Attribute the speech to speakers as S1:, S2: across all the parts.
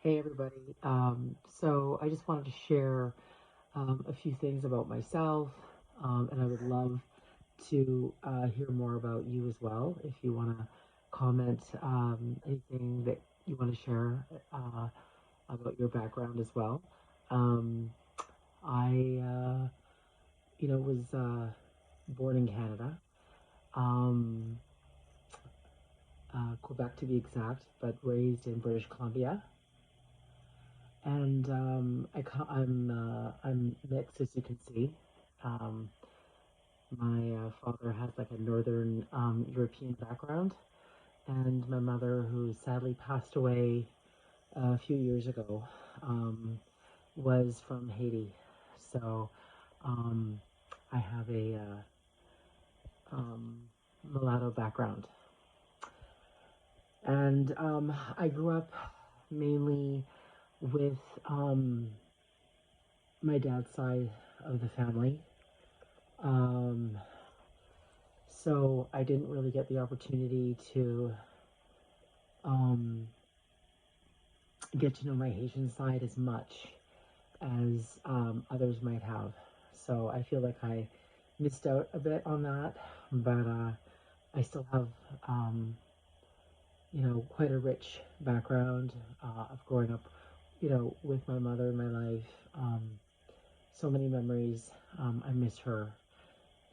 S1: Hey everybody. So I just wanted to share a few things about myself, and I would love to hear more about you as well. If you want to comment anything that you want to share about your background as well. Um, I was born in Canada, um, Quebec to be exact, but raised in British Columbia. And I'm mixed, as you can see. Um, my father has like a northern European background, and my mother, who sadly passed away a few years ago, um, was from Haiti. So um, I have a mulatto background, and I grew up mainly with my dad's side of the family. Um, so I didn't really get the opportunity to um, get to know my Haitian side as much as others might have. So I feel like I missed out a bit on that, but I still have, um, quite a rich background of growing up, with my mother in my life. So many memories. I miss her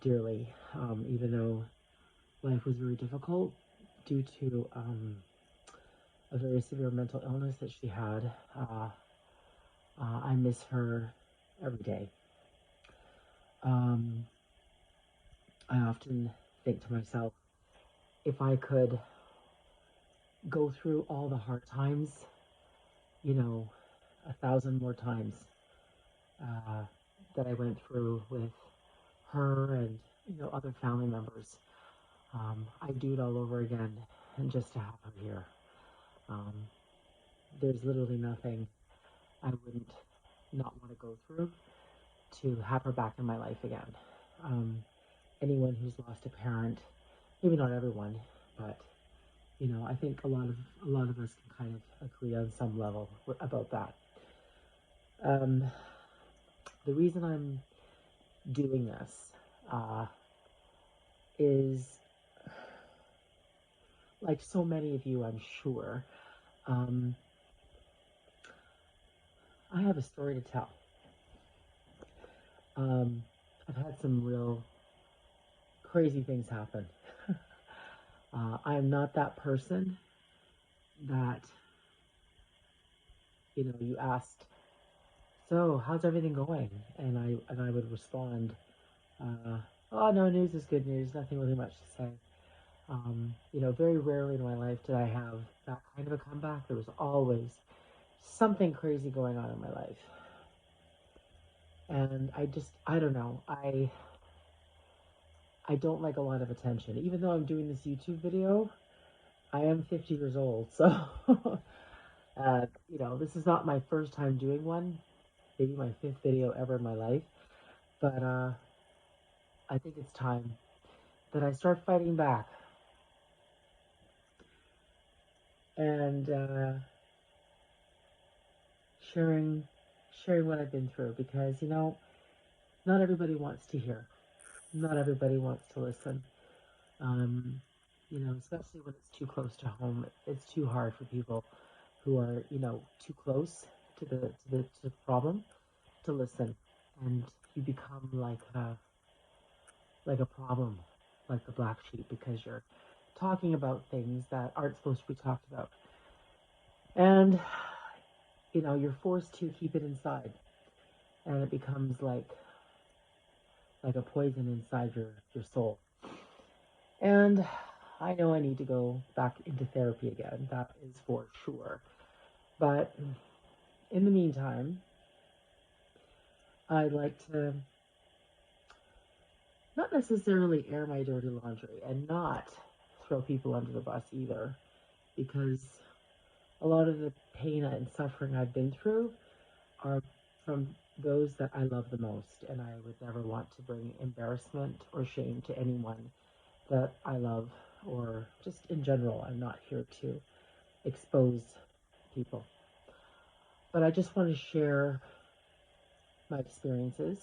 S1: dearly, even though life was very difficult due to a very severe mental illness that she had. I miss her every day. Um, I often think to myself, if I could go through all the hard times, you know, 1,000 more times uh, that I went through with her and, other family members, I'd do it all over again and just to have her here. Um, there's literally nothing I wouldn't not want to go through to have her back in my life again. Um, Anyone who's lost a parent, maybe not everyone, but I think a lot of us can kind of agree on some level about that. Um, the reason I'm doing this uh, is, like so many of you, I'm sure, um, I have a story to tell. Um, I've had some real crazy things happen. I'm not that person that you asked, so how's everything going? And I would respond, oh, no news is good news. Nothing really much to say. Very rarely in my life did I have that kind of a comeback. There was always something crazy going on in my life, and I don't know. I don't like a lot of attention. Even though I'm doing this YouTube video, I am 50 years old, so this is not my first time doing one. Maybe my fifth video ever in my life, but I think it's time that I start fighting back and sharing sharing what I've been through because not everybody wants to hear. Not everybody wants to listen. Um, Especially when it's too close to home. It's too hard for people who are too close to the problem to listen, and you become like a problem, like the black sheep, because you're talking about things that aren't supposed to be talked about. And, you're forced to keep it inside. And it becomes like a poison inside your soul. And I know I need to go back into therapy again. That is for sure. But in the meantime, I'd like to not necessarily air my dirty laundry and not throw people under the bus either, because a lot of the pain and suffering I've been through are from those that I love the most, and I would never want to bring embarrassment or shame to anyone that I love, or just in general. I'm not here to expose people. But I just want to share my experiences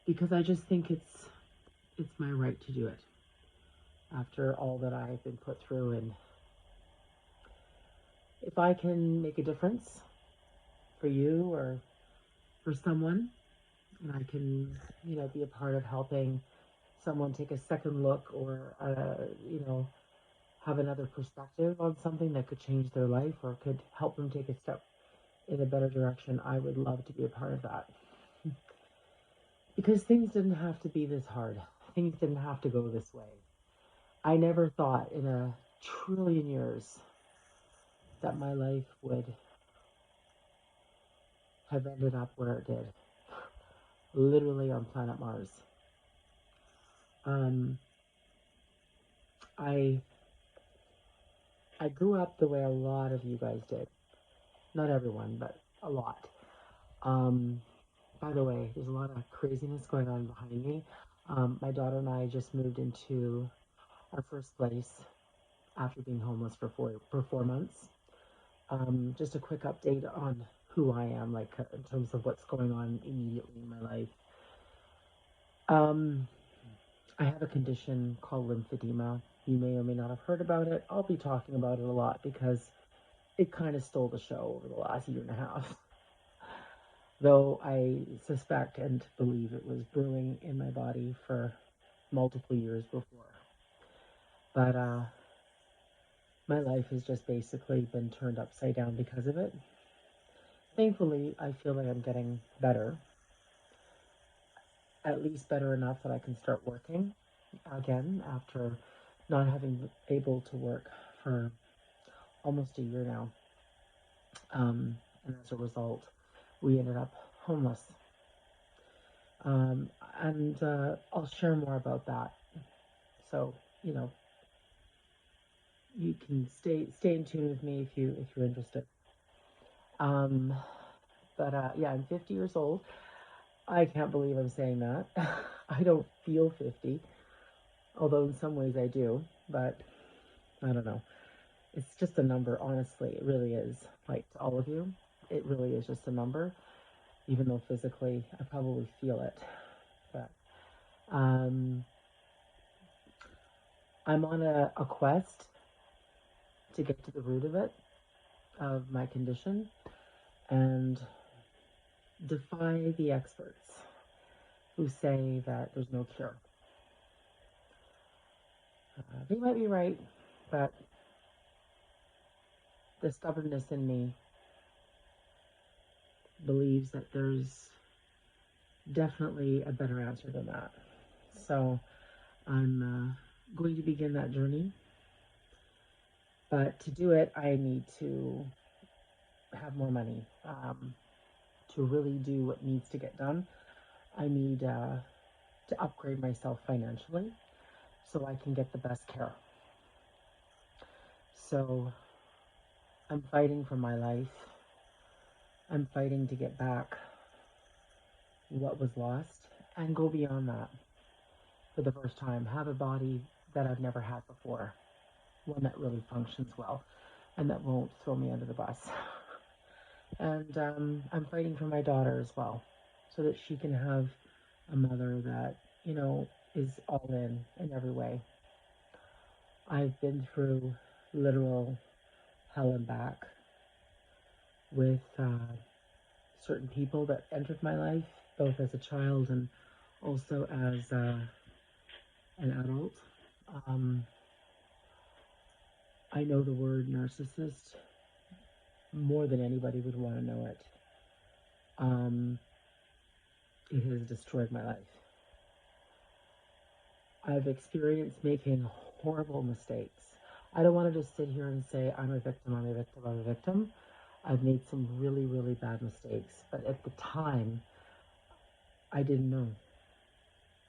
S1: because I just think it's my right to do it after all that I've been put through. And if I can make a difference for you or for someone, and I can, be a part of helping someone take a second look or, have another perspective on something that could change their life or could help them take a step in a better direction, I would love to be a part of that. Because things didn't have to be this hard. Things didn't have to go this way. I never thought in a trillion years that my life would have ended up where it did, literally on planet Mars. Um, I I grew up the way a lot of you guys did. Not everyone, but a lot. Um, by the way, there's a lot of craziness going on behind me. My daughter and I just moved into our first place after being homeless for 4 months. Just a quick update on who I am, like in terms of what's going on immediately in my life. Um, I have a condition called lymphedema. You may or may not have heard about it. I'll be talking about it a lot because it kind of stole the show over the last year and a half. Though I suspect and believe it was brewing in my body for multiple years before. But my life has just basically been turned upside down because of it. Thankfully, I feel like I'm getting better, at least better enough that I can start working again after not having been able to work for almost a year now. And as a result, we ended up homeless. Um, and I'll share more about that. So, you can stay in tune with me if you're interested. Um, but yeah, I'm 50 years old. I can't believe I'm saying that. I don't feel 50, although in some ways I do. But I don't know. It's just a number, honestly. It really is. Like to all of you, it really is just a number. Even though physically I probably feel it. But um, I'm on a quest to get to the root of it, of my condition, and defy the experts who say that there's no cure. They might be right, but the stubbornness in me believes that there's definitely a better answer than that. So I'm going to begin that journey. But to do it, I need to have more money. To really do what needs to get done, I need to upgrade myself financially so I can get the best care. So I'm fighting for my life. I'm fighting to get back what was lost and go beyond that for the first time. Have a body that I've never had before, one that really functions well and that won't throw me under the bus. And I'm fighting for my daughter as well so that she can have a mother that, is all in every way. I've been through literal hell and back with certain people that entered my life, both as a child and also as an adult. I know the word narcissist more than anybody would want to know it. It has destroyed my life. I've experienced making horrible mistakes. I don't want to just sit here and say, I'm a victim, I'm a victim, I'm a victim. I've made some really, really bad mistakes. But at the time, I didn't know.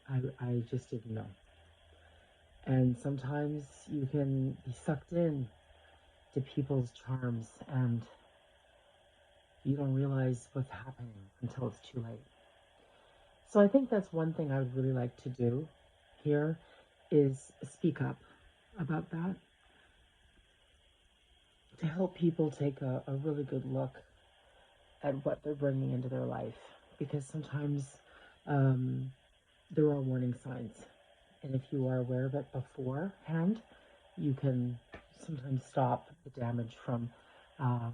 S1: I just didn't know. And sometimes you can be sucked in to people's charms and you don't realize what's happening until it's too late. So I think that's one thing I would really like to do here is speak up about that. to help people take a really good look at what they're bringing into their life, because sometimes um, there are warning signs, and if you are aware of it beforehand, you can sometimes stop the damage from uh,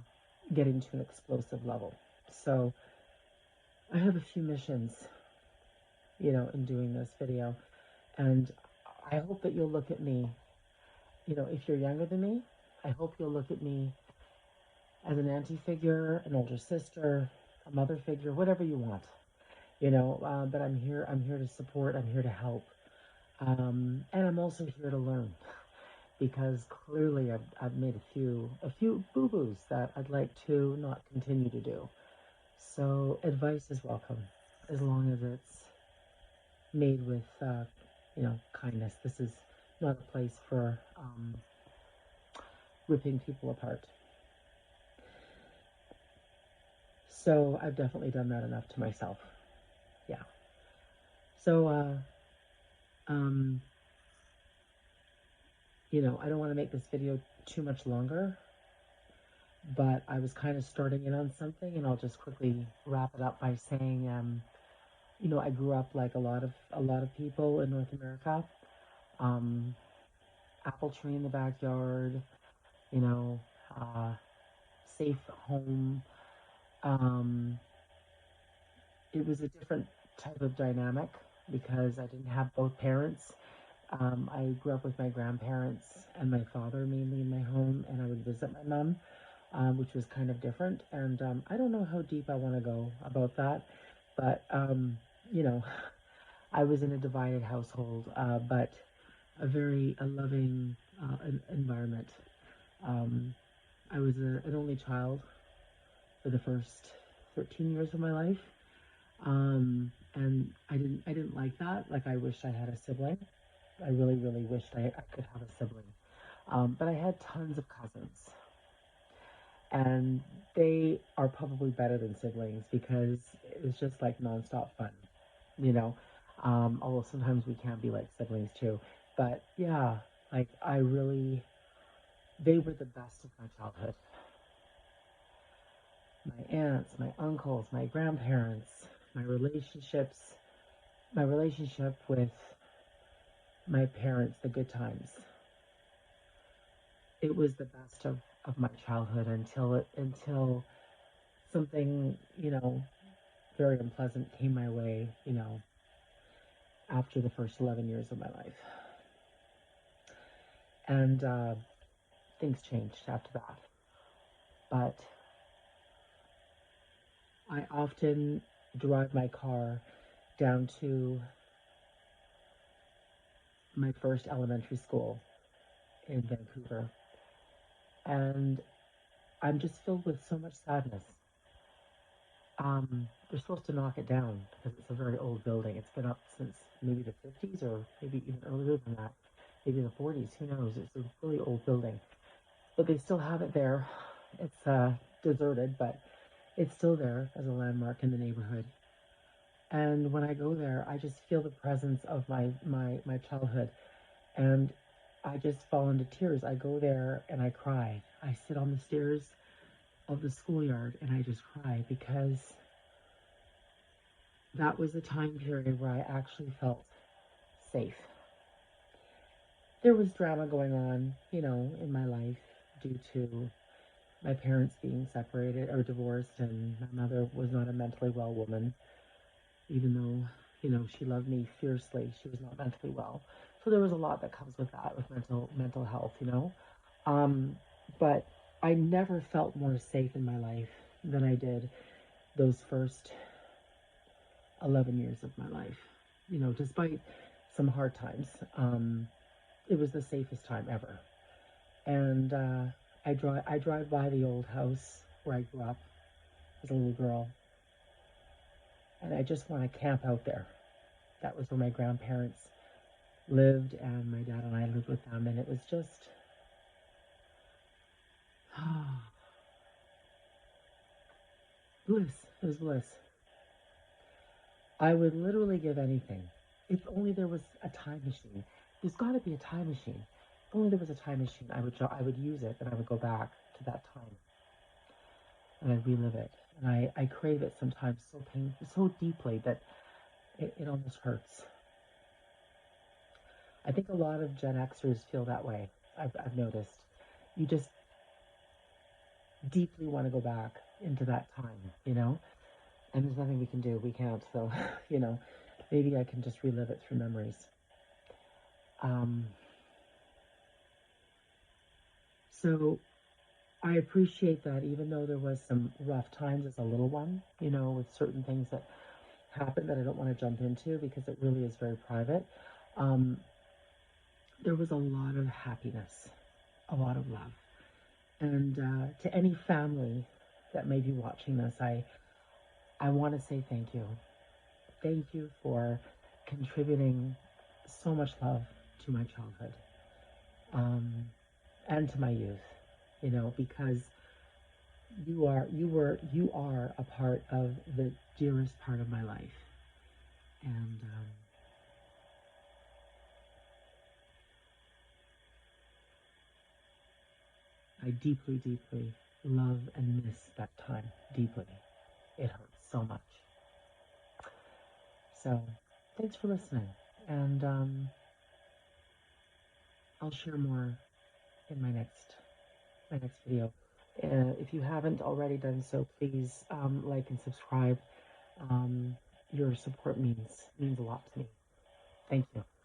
S1: getting to an explosive level. So I have a few missions, in doing this video, and I hope that you'll look at me, if you're younger than me, I hope you'll look at me as an auntie figure, an older sister, a mother figure, whatever you want, but I'm here to support, I'm here to help. And I'm also here to learn, because clearly I've made a few boo-boos that I'd like to not continue to do. So advice is welcome, as long as it's made with, kindness. This is not a place for ripping people apart. So I've definitely done that enough to myself. Yeah. So, I don't want to make this video too much longer, but I was kind of starting in on something, and I'll just quickly wrap it up by saying, I grew up like a lot of people in North America. Apple tree in the backyard, you know, uh, safe home. Um, it was a different type of dynamic because I didn't have both parents. I grew up with my grandparents and my father mainly in my home, and I would visit my mom, which was kind of different. And I don't know how deep I want to go about that, but you know, I was in a divided household, but a loving environment. I was an only child for the first 13 years of my life, and I didn't like that. Like, I wished I had a sibling. I really, really wished I could have a sibling. But I had tons of cousins, and they are probably better than siblings because it was just like nonstop fun, you know. Although sometimes we can be like siblings too. But yeah, like they were the best of my childhood. My aunts, my uncles, my grandparents, my relationships, my relationship with my parents, the good times. It was the best of my childhood until something, very unpleasant came my way, after the first 11 years of my life. And things changed after that. But I often drive my car down to my first elementary school in Vancouver, and I'm just filled with so much sadness. They're supposed to knock it down because it's a very old building. It's been up since maybe the 50s or maybe even earlier than that, maybe the 40s, who knows? It's a really old building, but they still have it there. It's deserted, but it's still there as a landmark in the neighborhood. And when I go there, I just feel the presence of my childhood, and I just fall into tears. I go there and I cry. I sit on the stairs of the schoolyard and I just cry because that was a time period where I actually felt safe. There was drama going on, in my life due to my parents being separated or divorced, and my mother was not a mentally well woman, even though, she loved me fiercely. She was not mentally well. So there was a lot that comes with that, with mental health. But I never felt more safe in my life than I did those first 11 years of my life. Despite some hard times, it was the safest time ever. And I drive by the old house where I grew up as a little girl, and I just want to camp out there. That was where my grandparents lived, and my dad and I lived with them, and it was just bliss. It was bliss. I would literally give anything if only there was a time machine. There's got to be a time machine only there was a time machine, I would use it and I would go back to that time and I'd relive it. And I crave it sometimes so deeply that it almost hurts. I think a lot of Gen Xers feel that way. I've noticed. You just deeply want to go back into that time, you know? And there's nothing we can do. We can't. So, you know, maybe I can just relive it through memories. Um, so I appreciate that even though there was some rough times as a little one, you know, with certain things that happened that I don't want to jump into because it really is very private. Um, there was a lot of happiness, a lot of love. And to any family that may be watching this, I want to say thank you. Thank you for contributing so much love to my childhood, um, and to my youth, you know, because you are a part of the dearest part of my life. And I deeply, deeply love and miss that time deeply. It hurts so much. So thanks for listening. And I'll share more in my next video. If you haven't already done so, please like and subscribe. Your support means a lot to me. Thank you.